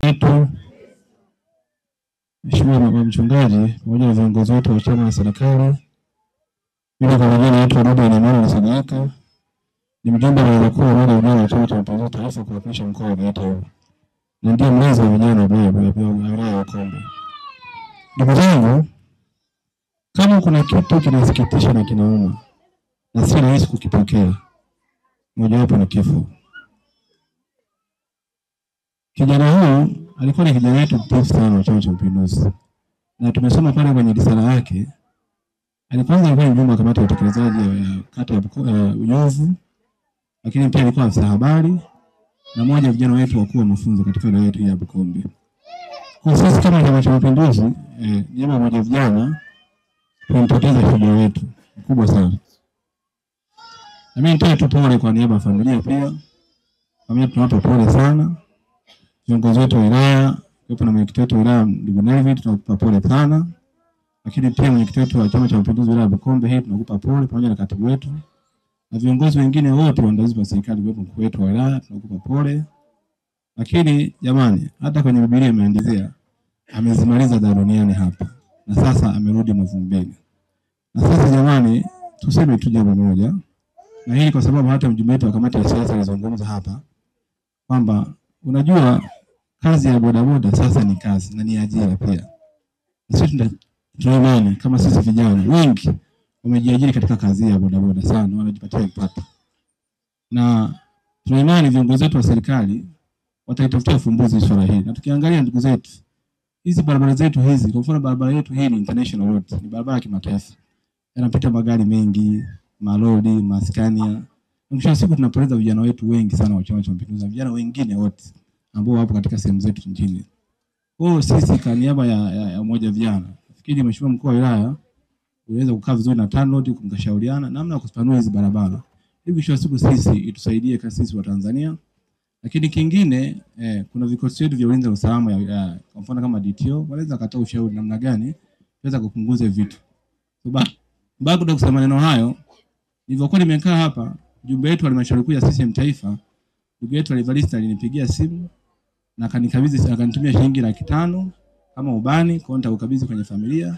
wetu, Mheshimiwa Mchungaji, pamoja na viongozi wetu wa chama na serikali, mimi kwa majina naitwa Ruben Emmanuel Sagaka, ni mjumbe wa mkuu wa vijana wa Chama cha Mapinduzi Taifa kuwakilisha mkoa wa Geita, na ndiye mlezi wa vijana wa wilaya ya Bukombe. Ndugu zangu, kama kuna kitu kinasikitisha na kinauma na si rahisi kukipokea, mojawapo ni kifo. Kijana huyu alikuwa ni kijana wetu mtiifu sana wa Chama cha Mapinduzi, na tumesoma pale kwenye risala yake. Alikuwa mjumbe wa kamati ya utekelezaji ya kata ya Uyovu, lakini pia alikuwa afisa habari na mmoja wa vijana wetu wakuu wa mafunzo katika wilaya yetu ya Bukombe. Kwa sisi kama Chama cha Mapinduzi, jambo moja vijana tumpoteza shujaa wetu mkubwa sana. Na mimi nitoe tu pole kwa niaba ya familia pia. Familia tunawapa pole sana. Viongozi wetu wa wilaya, yupo na mwenyekiti wetu wa wilaya ndugu David, tunakupa pole sana. Lakini pia mwenyekiti wetu wa Chama cha Mapinduzi wilaya ya Bukombe hii tunakupa pole, pamoja na katibu wetu. Na viongozi wengine wote waandamizi wa serikali, wepo mkuu wetu wa wilaya, tunakupa pole. Lakini jamani, hata kwenye Biblia imeandikwa amezimaliza duniani hapa na sasa amerudi mavumbini. Na sasa jamani, tuseme tu jambo moja. Na hili kwa sababu hata mjumbe wetu wa kamati ya siasa alizungumza hapa kwamba unajua kazi ya bodaboda sasa ni kazi na ni ajira pia. Sisi tunaimani kama sisi vijana wengi wamejiajiri katika kazi ya bodaboda sana, wanajipatia kipato. Na tunaimani viongozi wetu wa serikali wataitafutia ufumbuzi swala hili. Na tukiangalia ndugu zetu, hizi barabara zetu hizi, kwa mfano barabara yetu hii ni international road, ni barabara ya kimataifa. Yanapita magari mengi, malori, maskania. Mwisho wa siku tunapoteza vijana wetu wengi sana wa Chama cha Mapinduzi, vijana wengine wote ambao wapo katika sehemu zetu nchini. Kwa sisi kwa niaba ya umoja vijana, nafikiri Mheshimiwa mkuu wa wilaya unaweza kukaa vizuri na TANROADS kumkashauriana namna ya kupanua hizi barabara. Hivi mwisho wa siku sisi itusaidie kama sisi wa Tanzania. Lakini kingine kuna vikosi vyetu vya ulinzi na usalama kwa mfano kama DTO wanaweza kutoa ushauri namna gani tuweza kupunguza vitu. Baada ya kusema maneno hayo, nilivyokuwa nimekaa hapa, mjumbe wetu wa halmashauri kuu ya CCM Taifa, ndugu yetu Alivalista alinipigia simu na akanikabidhi, akanitumia shilingi 500 kama ubani kwa nitakabidhi kwenye familia.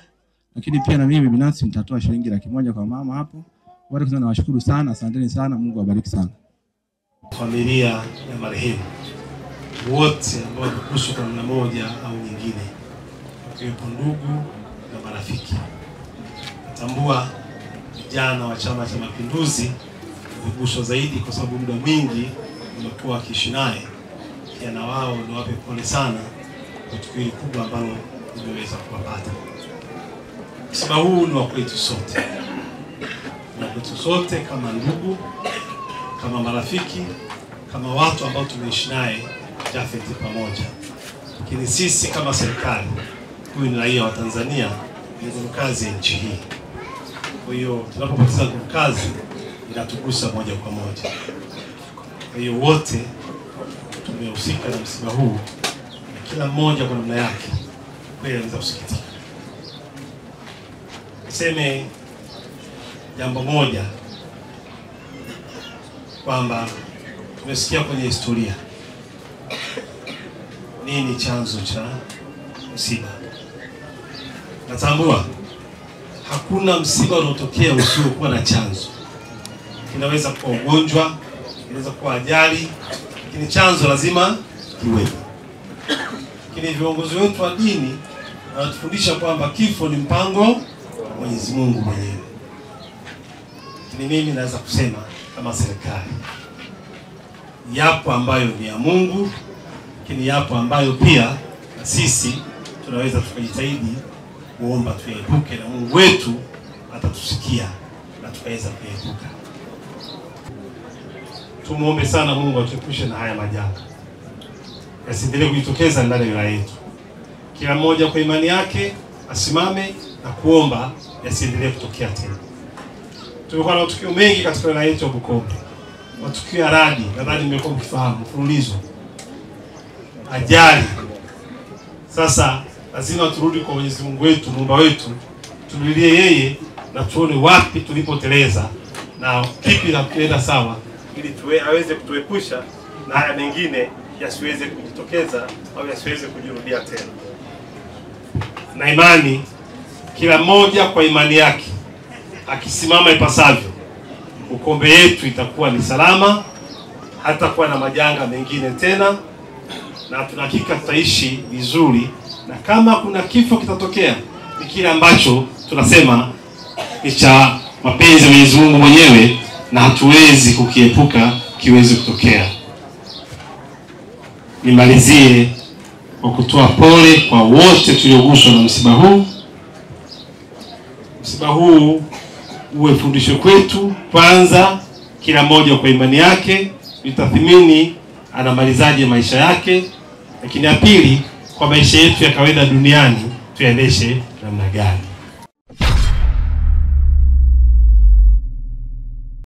Lakini pia na mimi binafsi nitatoa shilingi 100 kwa mama hapo. Wale sana nawashukuru sana, asanteni sana, Mungu awabariki sana. Familia ya marehemu wote ambao wameguswa kwa namna moja au nyingine, wakiwepo ndugu na marafiki. Natambua vijana wa Chama cha Mapinduzi wameguswa zaidi kwa sababu muda mwingi wamekuwa wakiishi naye. Pia na wao ndio wape pole sana kwa tukio kubwa ambalo limeweza kuwapata. Msiba huu ni wa kwetu sote. Na kwetu sote kama ndugu, kama marafiki, kama watu ambao tumeishi naye Japhet pamoja. Lakini sisi kama serikali, huyu ni raia wa Tanzania, ni nguvu kazi ya nchi hii. Kwa hiyo tunapopoteza nguvu kazi inatugusa moja kwa moja. Kwa hiyo wote tumehusika na msiba huu, na kila mmoja kwa namna yake kweli anaweza kusikitika. Niseme jambo moja kwamba tumesikia kwenye historia nini chanzo cha msiba. Natambua hakuna msiba unaotokea usiokuwa na chanzo. Inaweza kuwa ugonjwa, inaweza kuwa ajali, lakini chanzo lazima kiwepo. Lakini viongozi wetu wa dini wanatufundisha kwamba kifo ni mpango wa Mwenyezi Mungu mwenyewe. Lakini mimi naweza kusema kama serikali, yapo ambayo ni ya Mungu, lakini yapo ambayo pia na sisi tunaweza tukajitahidi kuomba tuepuke, na Mungu wetu atatusikia na tukaweza kuepuka. Tumuombe sana Mungu atuepushe na haya majanga yasiendelee kujitokeza ndani ya wilaya yetu. Kila mmoja kwa imani yake asimame na kuomba yasiendelee kutokea tena. Tumekuwa na matukio mengi katika wilaya yetu ya Bukombe. Matukio ya radi, nadhani mmekuwa mkifahamu, mfululizo, ajali. Sasa lazima turudi kwa Mwenyezi Mungu wetu, Muumba wetu, tulilie yeye na tuone wapi tulipoteleza na kipi la kuenda sawa, ili aweze kutuepusha na haya mengine yasiweze kujitokeza au yasiweze kujirudia tena. Na imani kila mmoja kwa imani yake akisimama ipasavyo, Bukombe yetu itakuwa ni salama, hata kuwa na majanga mengine tena, na tunahakika tutaishi vizuri, na kama kuna kifo kitatokea ni kile ambacho tunasema ni cha mapenzi ya Mwenyezi Mungu mwenyewe na hatuwezi kukiepuka kiweze kutokea. Nimalizie kwa kutoa pole kwa wote tulioguswa na msiba huu. Msiba huu uwe fundisho kwetu, kwanza kila mmoja kwa imani yake nitathmini anamalizaje maisha yake, lakini ya pili kwa maisha yetu ya kawaida duniani tuyaendeshe namna gani.